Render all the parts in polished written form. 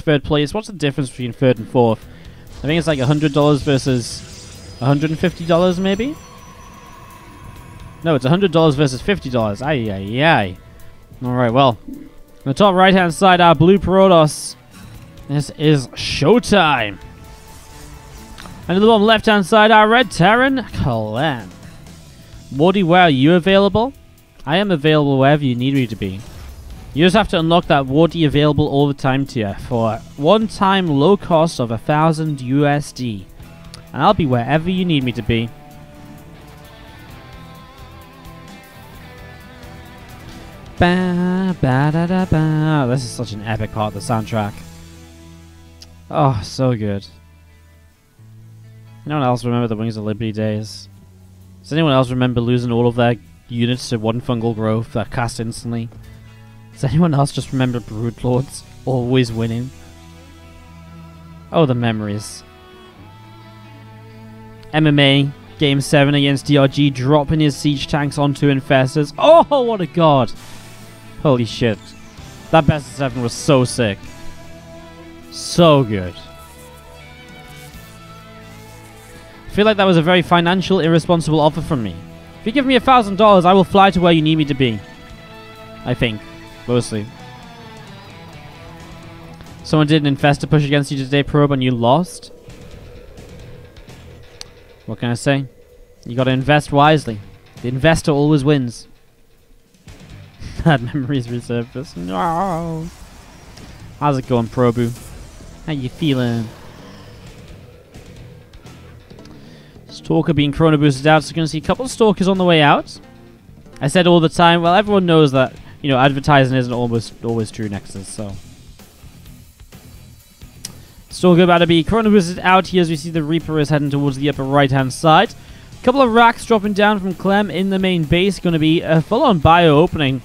third place. What's the difference between third and fourth? I think it's like $100 versus $150 maybe? No, it's $100 versus $50. Ay, ay, ay. Alright, well. On the top right-hand side, our blue Protoss. This is ShoWTimE. And on the bottom left-hand side, our red Terran, Clem. Wardy, where are you available? I am available wherever you need me to be. You just have to unlock that Wardy available all the time tier for one-time low cost of 1,000 USD. And I'll be wherever you need me to be. Ba, ba, da, da, ba. This is such an epic part of the soundtrack. Oh, so good. Anyone else remember the Wings of Liberty days? Does anyone else remember losing all of their units to one fungal growth that cast instantly? Does anyone else just remember Broodlords always winning? Oh, the memories. MMA, Game 7 against DRG, dropping his siege tanks onto infestors. Oh, what a god! Holy shit. That best of 7 was so sick. So good. I feel like that was a very financial, irresponsible offer from me. If you give me $1,000, I will fly to where you need me to be. I think. Mostly. Someone did an infestor push against you today, Probe, and you lost? What can I say? You gotta invest wisely. The investor always wins. That memories resurfaced. No. How's it going, Probu? How you feeling? Stalker being chrono boosted out, so you're going to see a couple of Stalkers on the way out. I said all the time, well, everyone knows that, you know, advertising isn't always true, Nexus, so. Stalker about to be chrono boosted out here as we see the Reaper is heading towards the upper right-hand side. A couple of racks dropping down from Clem in the main base. Going to be a full-on bio opening.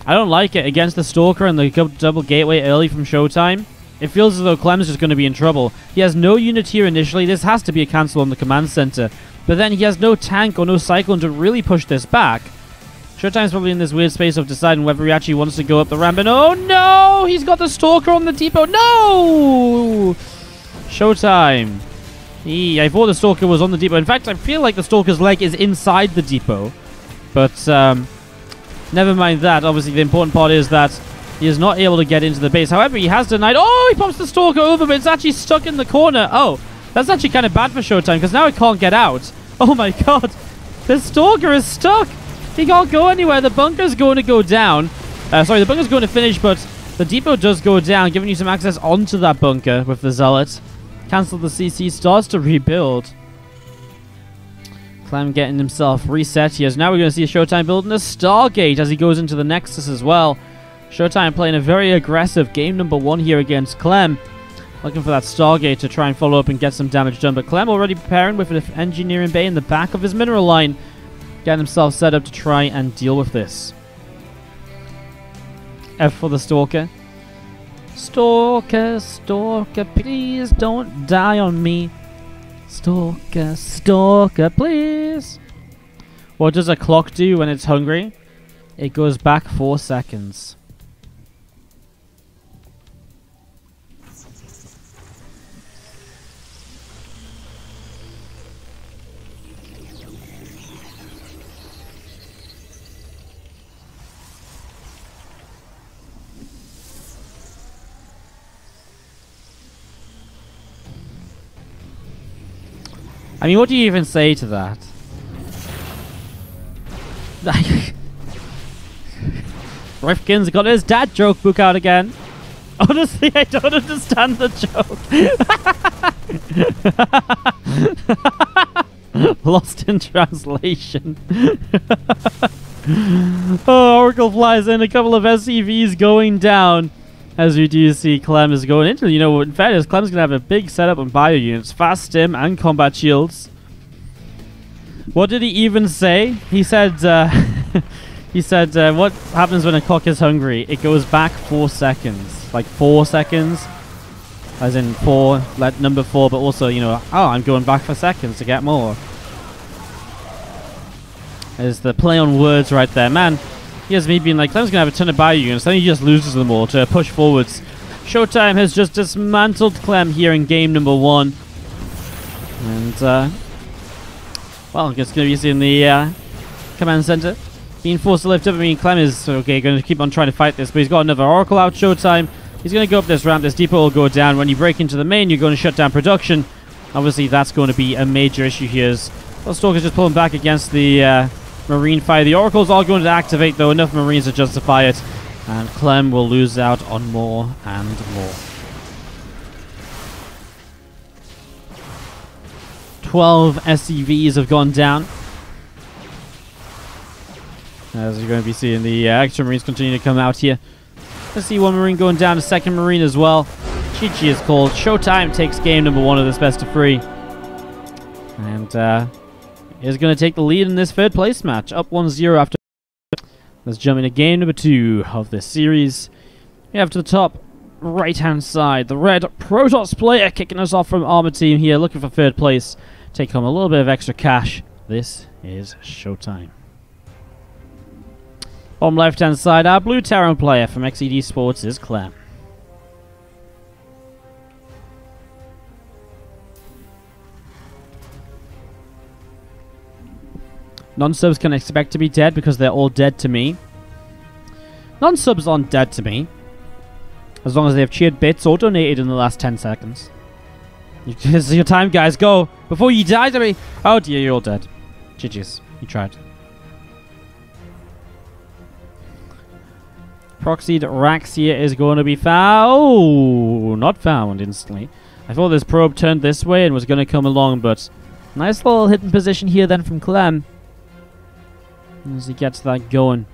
I don't like it against the Stalker and the double gateway early from ShoWTimE. It feels as though Clem's just going to be in trouble. He has no unit here initially. This has to be a cancel on the command center. But then he has no tank or no Cyclone to really push this back. ShoWTimE's probably in this weird space of deciding whether he actually wants to go up the ramp. And oh no! He's got the Stalker on the depot. No! ShoWTimE. I thought the Stalker was on the depot. In fact, I feel like the Stalker's leg is inside the depot. But never mind that. Obviously, the important part is that he is not able to get into the base. However, he has denied. Oh, he pops the Stalker over, but it's actually stuck in the corner. Oh, that's actually kind of bad for ShoWTimE because now it can't get out. Oh my god. The Stalker is stuck. He can't go anywhere. The bunker's going to go down. Sorry, the bunker's going to finish, but the depot does go down, giving you some access onto that bunker with the Zealot. Cancel the CC, starts to rebuild. Clem getting himself reset here. So now we're going to see ShoWTimE building a Stargate as he goes into the Nexus as well. ShoWTimE playing a very aggressive game number 1 here against Clem. Looking for that Stargate to try and follow up and get some damage done. But Clem already preparing with an engineering bay in the back of his mineral line. Getting himself set up to try and deal with this. F for the Stalker. Stalker, Stalker, please don't die on me. Stalker, Stalker, please. What does a clock do when it's hungry? It goes back 4 seconds. I mean, what do you even say to that? Rifkin's got his dad joke book out again. Honestly, I don't understand the joke. Lost in translation. Oh, Oracle flies in. A couple of SCVs going down. As we do see, Clem is going into, you know, in fairness, Clem's going to have a big setup on bio units, fast stim and combat shields. What did he even say? He said, what happens when a cock is hungry? It goes back 4 seconds. Like 4 seconds. As in 4, like number 4, but also, you know, oh, I'm going back for seconds to get more. There's the play on words right there. Man, here's me being like, Clem's going to have a ton of bio units, then he just loses them all to push forwards ShoWTimE has just dismantled Clem here in game number 1. And, well, I guess going to be seeing the command center being forced to lift up. I mean, Clem is, okay, going to keep on trying to fight this, but he's got another Oracle out. ShoWTimE, he's going to go up this ramp. This depot will go down. When you break into the main, you're going to shut down production. Obviously, that's going to be a major issue here. Well, Stalker's just pulling back against the Marine fire. The Oracle's all going to activate, though. Enough Marines to justify it. And Clem will lose out on more and more. 12 SCVs have gone down. As you're going to be seeing the extra Marines continue to come out here. Let's see one Marine going down, a second Marine as well. GG is called. ShoWTimE takes game number 1 of this best of 3. And is going to take the lead in this third place match. Up 1-0 after. Let's jump into game number 2 of this series. We have to the top right hand side the red Protoss player kicking us off from Armor Team here, looking for third place. Take home a little bit of extra cash. This is ShoWTimE. Bottom left hand side, our blue Terran player from XED Sports is Clem. Non-subs can expect to be dead because they're all dead to me. Non-subs aren't dead to me, as long as they have cheered bits or donated in the last 10 seconds. This is your time, guys. Go before you die to me. Oh dear, you're all dead. GG's. You tried. Proxied Rax here is going to be found. Oh, not found instantly. I thought this probe turned this way and was going to come along, but nice little hidden position here then from Clem. As he gets that going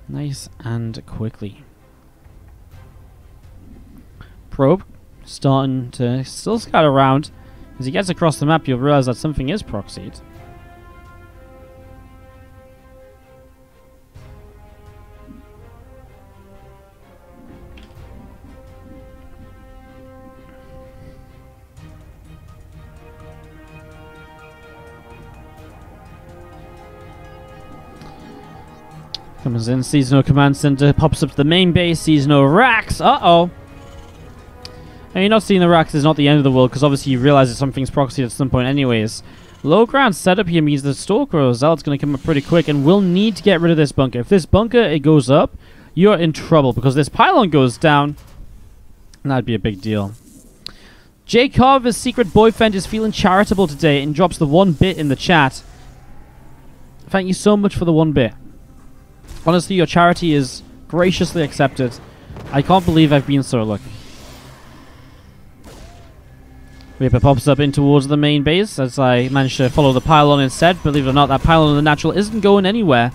nice and quickly. Probe starting to still scout around. As he gets across the map, you'll realize that something is proxied. Comes in, sees no command center, pops up to the main base, sees no racks. Uh-oh. And you're not seeing the racks is not the end of the world, because obviously you realize that something's proxied at some point anyways. Low ground setup here means the Stalker or Zealot's going to come up pretty quick, and we'll need to get rid of this bunker. If this bunker it goes up, you're in trouble, because this pylon goes down, and that'd be a big deal. Jacob, his secret boyfriend, is feeling charitable today and drops the 1 bit in the chat. Thank you so much for the 1 bit. Honestly, your charity is graciously accepted. I can't believe I've been so lucky. Reaper pops up in towards the main base as I managed to follow the pylon instead. Believe it or not, that pylon in the natural isn't going anywhere.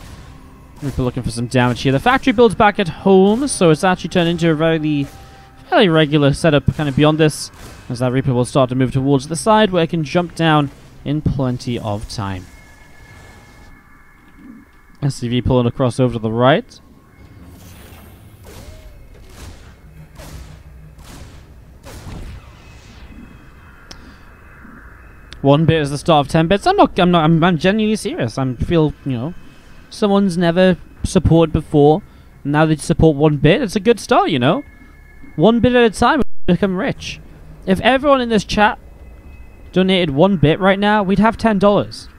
Reaper looking for some damage here. The factory builds back at home, so it's actually turned into a fairly regular setup kind of beyond this. As that Reaper will start to move towards the side where it can jump down in plenty of time. SCV pulling across over to the right. One bit is the start of 10 bits. I'm genuinely serious. I feel, you know, someone's never supported before. And now they support 1 bit. It's a good start, you know. 1 bit at a time, we become rich. If everyone in this chat donated 1 bit right now, we'd have $10.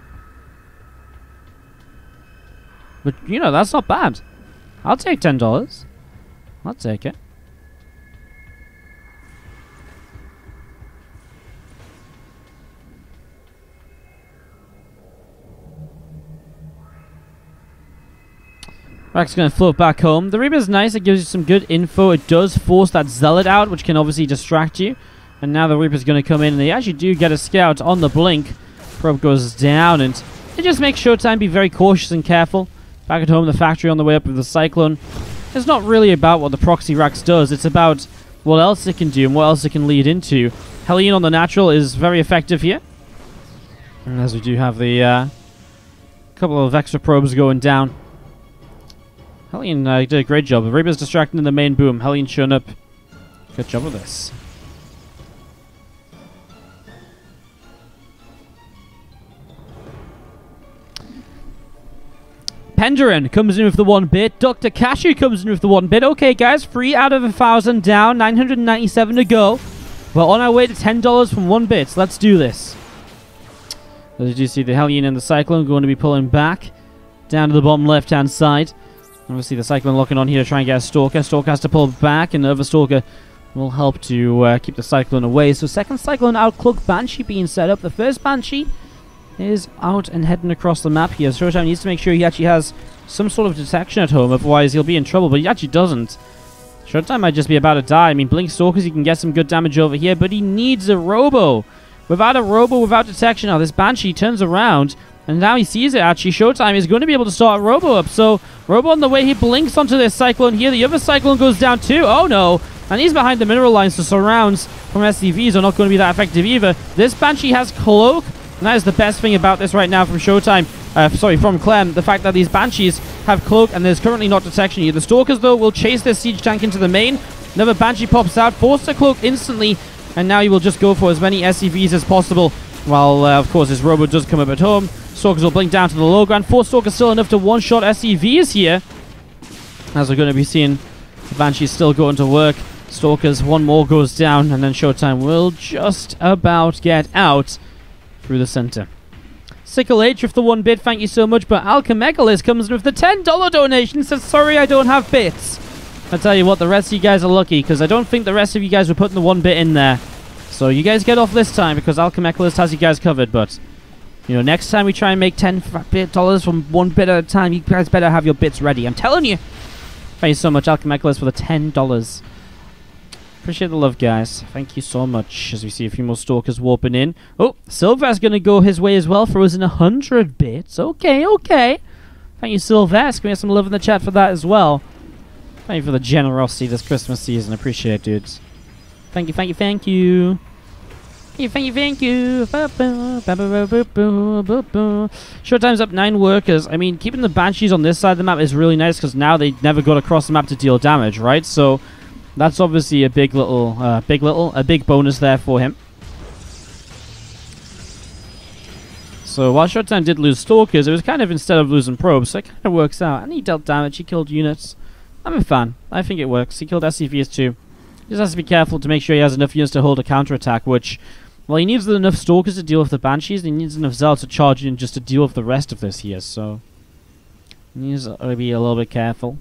But, you know, that's not bad. I'll take $10. I'll take it. Rack's going to float back home. The Reaper's nice. It gives you some good info. It does force that Zealot out, which can obviously distract you. And now the Reaper's going to come in, and they actually do get a scout on the blink. Probe goes down, and it just makes ShoWTimE be very cautious and careful. Back at home, the factory on the way up with the Cyclone. It's not really about what the Proxy Rax does. It's about what else it can do and what else it can lead into. Hellion on the natural is very effective here. And as we do have the couple of extra probes going down. Hellion did a great job. Reaper's distracting in the main boom. Hellion showing up. Good job with this. Penderin comes in with the 1 bit. Dr. Cashew comes in with the 1 bit. Okay, guys, 3 out of 1,000 down. 997 to go. We're on our way to $10 from 1 bit. So let's do this. As you see, the Hellion and the Cyclone going to be pulling back down to the bottom left-hand side. Obviously, the Cyclone locking on here to try and get a Stalker. Stalker has to pull back, and the other Stalker will help to keep the Cyclone away. So second Cyclone outcloak Banshee being set up. The first Banshee is out and heading across the map here. ShoWTimE needs to make sure he actually has some sort of detection at home, otherwise he'll be in trouble, but he actually doesn't. ShoWTimE might just be about to die. I mean, Blink Stalkers, he can get some good damage over here, but he needs a Robo. Without a Robo, without detection, now this Banshee turns around, and now he sees it actually. ShoWTimE is going to be able to start a Robo up, so Robo on the way, he blinks onto this Cyclone here. The other Cyclone goes down too. Oh no! And he's behind the mineral line, so surrounds from SCVs are not going to be that effective either. This Banshee has Cloak, and that is the best thing about this right now from ShoWTimE. Sorry, from Clem. The fact that these Banshees have Cloak, and there's currently not detection here. The Stalkers, though, will chase this Siege Tank into the main. Another Banshee pops out, forced to Cloak instantly, and now he will just go for as many SCVs as possible. While, of course, his Robo does come up at home. Stalkers will blink down to the low ground. 4 Stalkers still enough to one-shot SCVs here. As we're going to be seeing the Banshees still going to work. Stalkers, 1 more goes down, and then ShoWTimE will just about get out through the center. Sickle H with the 1 bit, thank you so much. But Alchemegalis comes in with the $10 donation, says, sorry, I don't have bits. I tell you what, the rest of you guys are lucky, because I don't think the rest of you guys were putting the 1 bit in there. So you guys get off this time, because Alchemegalis has you guys covered. But, you know, next time we try and make $10 from 1 bit at a time, you guys better have your bits ready. I'm telling you. Thank you so much, Alchemegalis, for the $10. Appreciate the love, guys. Thank you so much. As we see a few more Stalkers warping in. Oh, Sylvester's going to go his way as well. Throws in 100 bits. Okay, okay. Thank you, Sylvester. We have some love in the chat for that as well. Thank you for the generosity this Christmas season. Appreciate it, dudes. Thank you, thank you, thank you. Thank you, thank you. ShoWTimE's up 9 workers. I mean, keeping the Banshees on this side of the map is really nice, because now they never got across the map to deal damage, right? So that's obviously a big bonus there for him. So while ShoWTimE did lose Stalkers, it was kind of instead of losing probes, so it kind of works out. And he dealt damage, he killed units. I'm a fan. I think it works. He killed SCVs too. He just has to be careful to make sure he has enough units to hold a counterattack, which, well, he needs enough Stalkers to deal with the Banshees, and he needs enough Zealots to charge in just to deal with the rest of this here, so he needs to be a little bit careful.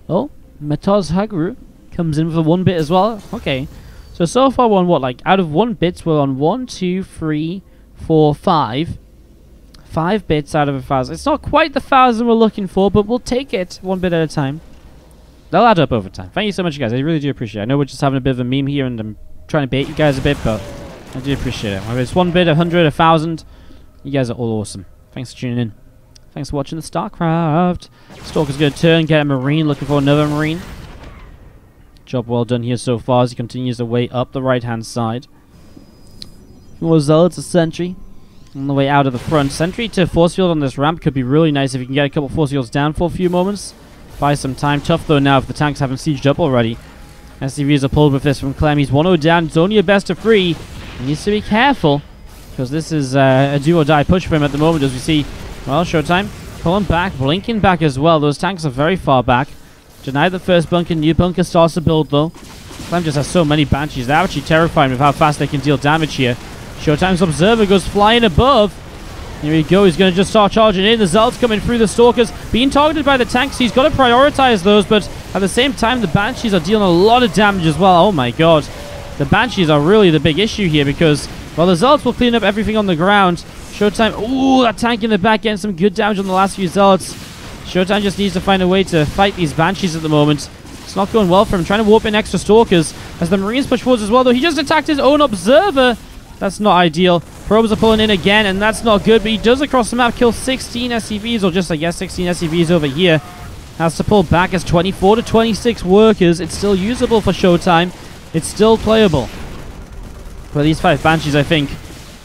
Oh, Matoz Hagru comes in with a 1 bit as well. Okay. So far we're on what, like, out of 1 bits, we're on 1, 2, 3, 4, 5. 5 bits out of 1,000. It's not quite the 1,000 we're looking for, but we'll take it 1 bit at a time. They'll add up over time. Thank you so much, you guys. I really do appreciate it. I know we're just having a bit of a meme here, and I'm trying to bait you guys a bit, but I do appreciate it. Whether it's 1 bit, 100, 1,000, you guys are all awesome. Thanks for tuning in. Thanks for watching the StarCraft. Stalker's going to turn, get a Marine, looking for another Marine. Job well done here so far as he continues the way up the right-hand side. More Zealots, a Sentry on the way out of the front. Sentry to force field on this ramp could be really nice if you can get a couple force fields down for a few moments. Buy some time. Tough though now if the tanks haven't sieged up already. SCVs are pulled with this from Clem. He's 1-0 down. It's only a best of 3. He needs to be careful, because this is a do-or-die push for him at the moment, as we see. Well, ShoWTimE pulling back, blinking back as well. Those tanks are very far back. Denied the first bunker. New bunker starts to build though. Clem just has so many Banshees. They're actually terrifying with how fast they can deal damage here. ShoWTimE's Observer goes flying above. Here we go. He's going to just start charging in. The Zealots coming through the Stalkers, being targeted by the tanks. He's got to prioritize those, but at the same time, the Banshees are dealing a lot of damage as well. Oh my god. The Banshees are really the big issue here, because, well, the Zealots will clean up everything on the ground. ShoWTimE, ooh, that tank in the back getting some good damage on the last few Zealots. ShoWTimE just needs to find a way to fight these Banshees at the moment. It's not going well for him. Trying to warp in extra Stalkers as the Marines push forwards as well, though. He just attacked his own Observer. That's not ideal. Probes are pulling in again, and that's not good, but he does across the map kill 16 SCVs, or just, I guess, 16 SCVs over here. Has to pull back as 24 to 26 workers. It's still usable for ShoWTimE. It's still playable. But these 5 Banshees, I think,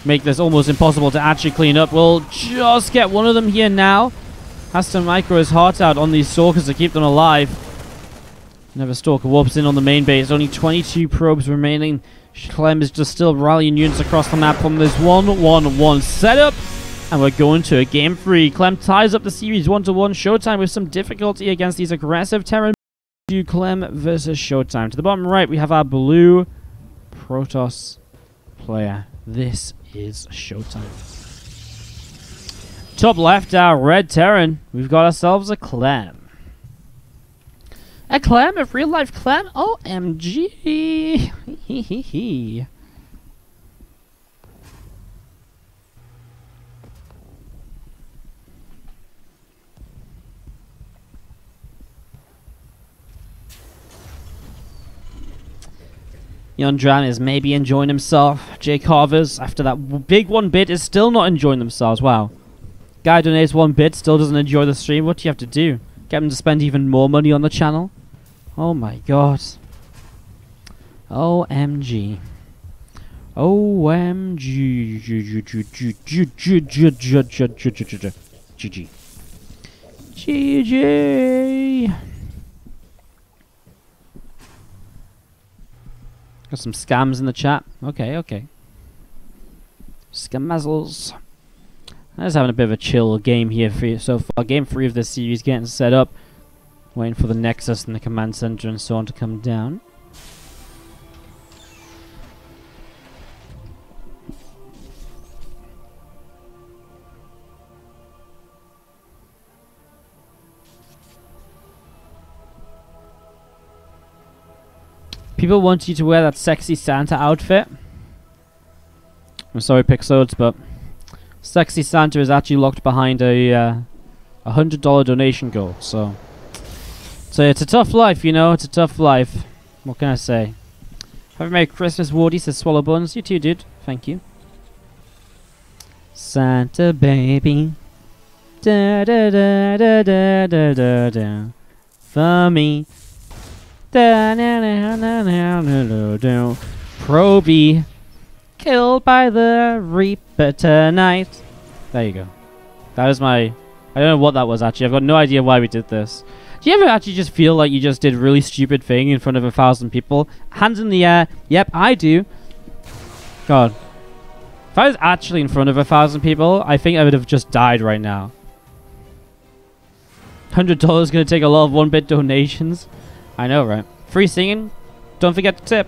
make this almost impossible to actually clean up. We'll just get one of them here now. Has to micro his heart out on these Stalkers to keep them alive. Another Stalker warps in on the main base. Only 22 probes remaining. Clem is just still rallying units across the map from this 1-1-1 setup. And we're going to game 3. Clem ties up the series 1-1. ShoWTimE with some difficulty against these aggressive Terran. Clem versus ShoWTimE. To the bottom right, we have our blue Protoss player. This is ShoWTimE. Top left, our red Terran. We've got ourselves a Clem. A Clem? A real-life Clem? OMG! Hee. Yondran is maybe enjoying himself. Jake Harvers, after that big 1 bit, is still not enjoying themselves. Wow. Guy donates 1 bit, still doesn't enjoy the stream. What do you have to do? Get him to spend even more money on the channel? Oh my god. OMG. OMG. GG. GG. Got some scams in the chat. Okay. Scamazzles. I'm just having a bit of a chill game here for you so far. Game 3 of this series getting set up. Waiting for the Nexus and the command center and so on to come down. People want you to wear that sexy Santa outfit. I'm sorry, Pixodes, but sexy Santa is actually locked behind a $100 donation goal. So it's a tough life, you know. It's a tough life. What can I say? Have a Merry Christmas, Wardy, says Swallow Buns. You too, dude. Thank you. Santa baby, da da da da da da da da, for me. Proby killed by the Reaper tonight. There you go. That is my... I don't know what that was actually. I've got no idea why we did this. Do you ever actually just feel like you just did a really stupid thing in front of 1,000 people? Hands in the air. Yep, I do. God. If I was actually in front of 1,000 people, I think I would have just died right now. $100 is going to take a lot of 1-bit donations. I know, right? Free singing. Don't forget to tip.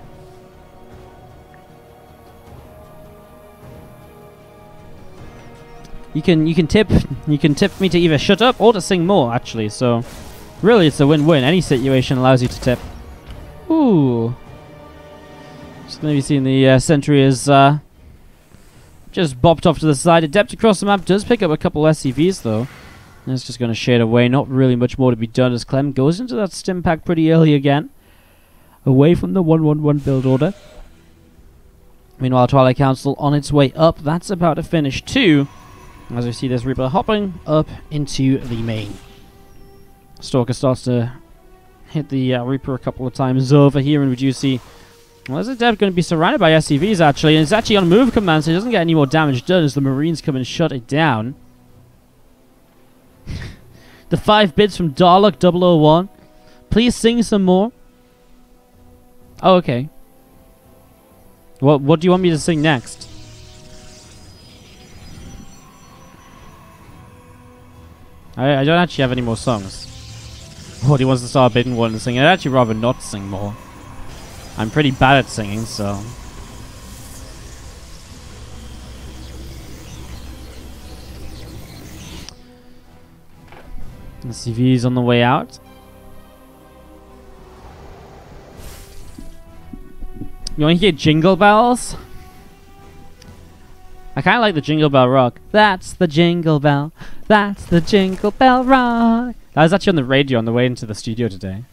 You can tip me to either shut up or to sing more, actually. So really, it's a win-win. Any situation allows you to tip. Ooh. Just gonna be seeing the sentry is just bopped off to the side. Adept across the map does pick up a couple SCVs though. And it's just going to shade away. Not really much more to be done as Clem goes into that stim pack pretty early again. Away from the 1-1-1 build order. Meanwhile, Twilight Council on its way up. That's about to finish too. As we see this Reaper hopping up into the main. Stalker starts to hit the Reaper a couple of times over here. And we do see... Well, there's a Dev going to be surrounded by SCVs actually. And it's actually on move command, so he doesn't get any more damage done as the Marines come and shut it down. The 5 bits from Darlock 001. Please sing some more. Oh, okay. What do you want me to sing next? I don't actually have any more songs. What, he wants to start a bit and one and sing. I'd actually rather not sing more. I'm pretty bad at singing, so... SCV's on the way out. You want to hear Jingle Bells? I kind of like the Jingle Bell Rock. That's the Jingle Bell. That's the Jingle Bell Rock. That was actually on the radio on the way into the studio today.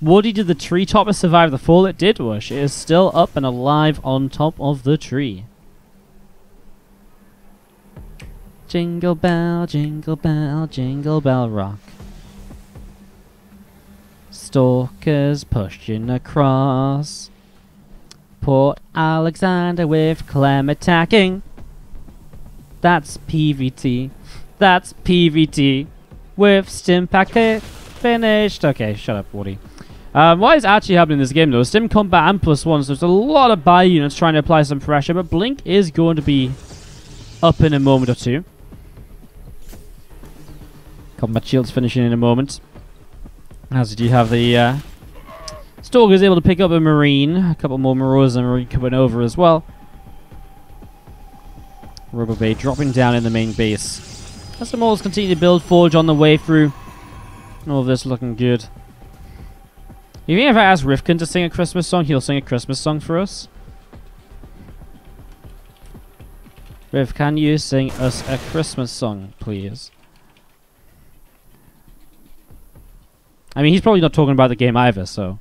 Woody, did the tree topper survive the fall? It did, Whoosh. It is still up and alive on top of the tree. Jingle bell, jingle bell, jingle bell rock. Stalkers pushing across Port Alexander with Clem attacking. That's PvT. That's PvT. With stim packet finished. Okay, shut up, Woody. What is actually happening in this game though? Stim combat and +1, so there's a lot of buy units trying to apply some pressure, but Blink is going to be up in a moment or two. Combat shields finishing in a moment. As you do have the Stalker's able to pick up a Marine. A couple more Marauders and a Marine coming over as well. Rubber Bay dropping down in the main base. As the Mauls continue to build Forge on the way through. All of this looking good. Even if I ask Rifkin to sing a Christmas song, he'll sing a Christmas song for us. Riv, can you sing us a Christmas song, please? I mean, he's probably not talking about the game either, so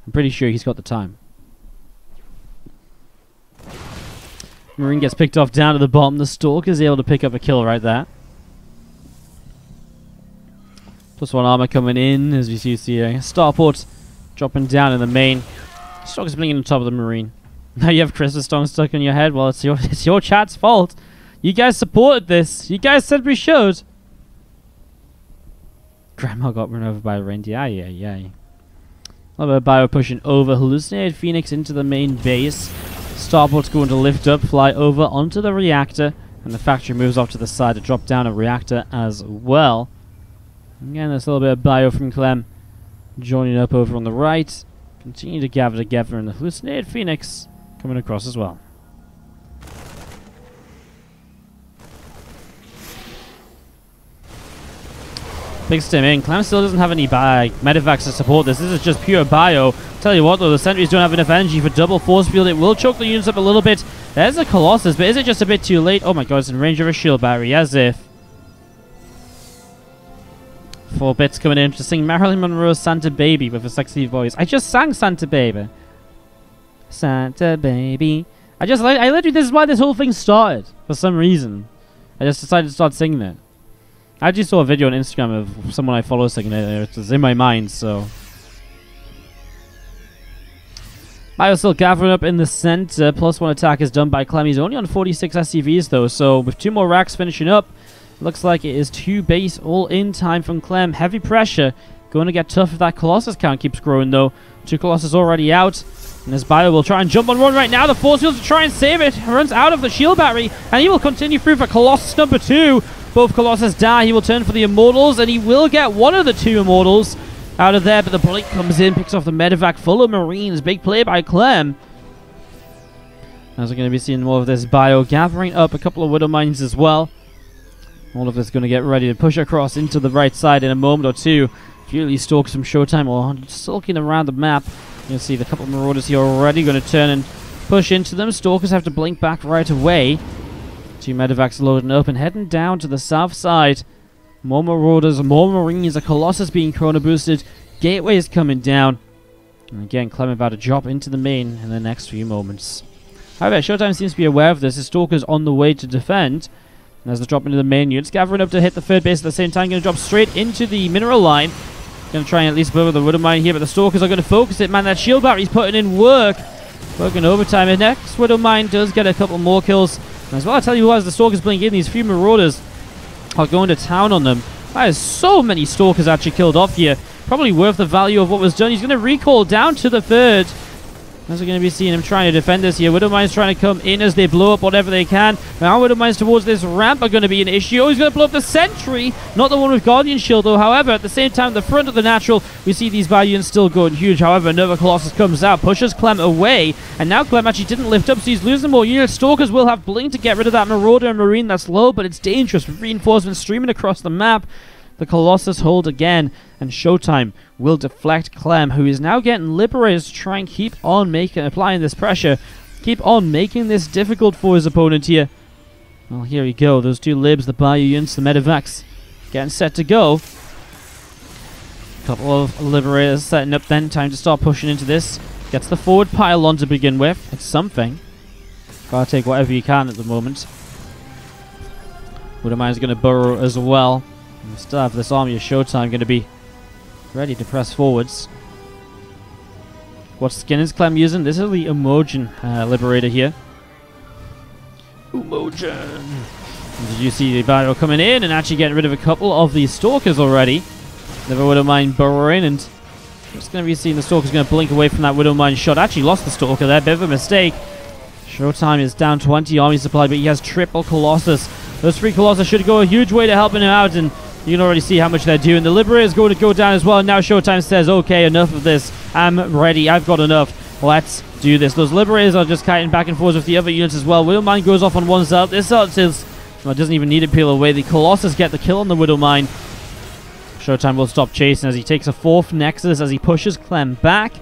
I'm pretty sure he's got the time. Marine gets picked off down to the bottom. The Stalker's able to pick up a kill right there. +1 armor coming in as we see a starport dropping down in the main. Stalker's blinking on top of the Marine. Now you have Christmas song stuck in your head. Well, it's your chat's fault. You guys supported this. You guys said we should. Grandma got run over by a reindeer. Yeah. A little bit of bio pushing over. Hallucinated Phoenix into the main base. Starport's going to lift up, fly over onto the reactor, and the factory moves off to the side to drop down a reactor as well. Again, there's a little bit of bio from Clem joining up over on the right. Continue to gather together, and the Hallucinated Phoenix coming across as well. Big stim in. Clem still doesn't have any medevacs to support this. This is just pure bio. Tell you what though, the sentries don't have enough energy for double force field. It will choke the units up a little bit. There's a Colossus, but is it just a bit too late? Oh my god, it's in range of a shield battery, as if. 4 bits coming in to sing Marilyn Monroe's Santa Baby with a sexy voice. I just sang Santa Baby. Santa Baby. I literally, this is why this whole thing started. For some reason. I just decided to start singing it. I just saw a video on Instagram of someone I follow singing it. It was in my mind, so. Bio still gathering up in the center. +1 attack is done by Clem. He's only on 46 SCVs though, so with 2 more racks finishing up, looks like it is 2 base all in time from Clem. Heavy pressure. Going to get tough if that Colossus count keeps growing though. 2 Colossus already out. And this Bio will try and jump on one right now. The force field to try and save it. Runs out of the shield battery. And he will continue through for Colossus number 2. Both Colossus die. He will turn for the Immortals. And he will get one of the 2 Immortals out of there. But the Blink comes in. Picks off the medevac full of Marines. Big play by Clem. As we're going to be seeing more of this Bio gathering up a couple of Widow Mines as well. All of this going to get ready to push across into the right side in a moment or two. Fury stalks some ShoWTimE or sulking around the map. You can see the couple of Marauders here already going to turn and push into them. Stalkers have to blink back right away. 2 medevacs loading up and heading down to the south side. More Marauders, more Marines. A Colossus being Chrono boosted. Gateway is coming down. And again, Clem about to drop into the main in the next few moments. However, ShoWTimE seems to be aware of this. His Stalker's on the way to defend. And as they drop into the main units, gathering up to hit the 3rd base at the same time. Going to drop straight into the mineral line. Going to try and at least blow the Widow Mine here, but the Stalkers are going to focus it. Man, that shield battery's putting in work. Working overtime. And next Widow Mine does get a couple more kills. And as well, I tell you what, as the Stalkers blink in, these few Marauders are going to town on them. That is so many Stalkers actually killed off here. Probably worth the value of what was done. He's going to recall down to the 3rd. As we're going to be seeing him trying to defend this here. Widow Mines trying to come in as they blow up whatever they can. Now Widow Mines towards this ramp are going to be an issue. Oh, he's going to blow up the sentry. Not the one with Guardian Shield though. However, at the same time, the front of the natural, we see these Valiants still going huge. However, another Colossus comes out, pushes Clem away. And now Clem actually didn't lift up, so he's losing more units. Stalkers will have Blink to get rid of that Marauder and Marine that's low, but it's dangerous with reinforcements streaming across the map. The Colossus hold again, and ShoWTimE will deflect Clem, who is now getting liberated to try and keep on applying this pressure, keep on making this difficult for his opponent here. Well, here we go. Those 2 libs, the Bayou units, the medevacs, getting set to go. Couple of liberators setting up then. Time to start pushing into this. Gets the forward pylon to begin with. It's something. Gotta take whatever you can at the moment. Widow Mine's going to burrow as well. We still have this army of ShoWTimE going to be ready to press forwards. What skin is Clem using? This is the Emotion Liberator here. Emotion! Did you see the Bio coming in and actually getting rid of a couple of these Stalkers already? Never Widow Mine burrowing, and just going to be seeing the Stalker's going to blink away from that Widow Mine shot. Actually lost the Stalker there, bit of a mistake. ShoWTimE is down 20 army supply, but he has triple Colossus. Those 3 Colossus should go a huge way to helping him out, and you can already see how much they're doing. The Liberator is going to go down as well, and now ShoWTimE says, okay, enough of this. I'm ready. I've got enough. Let's do this. Those Liberators are just kiting back and forth with the other units as well. Widowmine goes off on one side. This side is, well, it doesn't even need to peel away. The Colossus get the kill on the Widowmine. ShoWTimE will stop chasing as he takes a 4th Nexus as he pushes Clem back.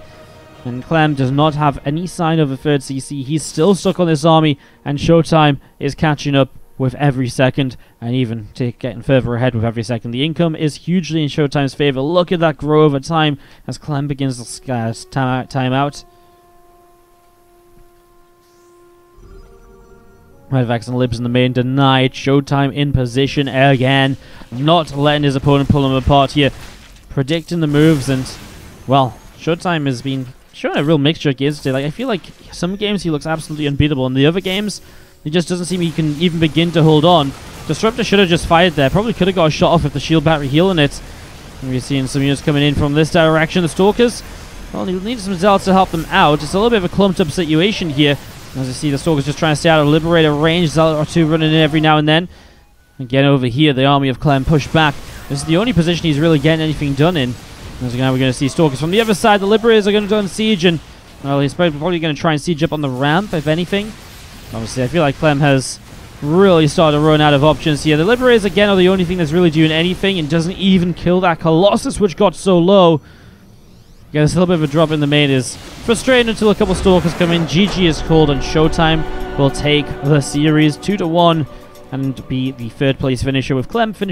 And Clem does not have any sign of a 3rd CC. He's still stuck on this army, and ShoWTimE is catching up with every second, and even getting further ahead with every second. The income is hugely in ShoWTimE's favor. Look at that grow over time as Clem begins to time out. Redvax and Libs in the main denied. ShoWTimE in position again, not letting his opponent pull him apart here. Predicting the moves, and, well, ShoWTimE has been showing a real mixture of games today. Like, I feel like some games he looks absolutely unbeatable, and the other games, he just doesn't seem he can even begin to hold on. Disruptor should have just fired there. Probably could have got a shot off with the shield battery healing it. And we're seeing some units coming in from this direction. The Stalkers, well, he needs some Zealots to help them out. It's a little bit of a clumped up situation here. As you see, the Stalkers just trying to stay out of Liberator range. Zealot or 2 running in every now and then. Again, over here, the army of Clem pushed back. This is the only position he's really getting anything done in. As now we're going to see Stalkers from the other side. The Liberators are going to go on siege, and, well, he's probably going to try and siege up on the ramp, if anything. Obviously, I feel like Clem has really started to run out of options here. The Liberators, again, are the only thing that's really doing anything, and doesn't even kill that Colossus, which got so low. Yeah, there's a little bit of a drop in the main is frustrating until a couple Stalkers come in. GG is called, and ShoWTimE will take the series 2-1 and be the 3rd place finisher, with Clem finishing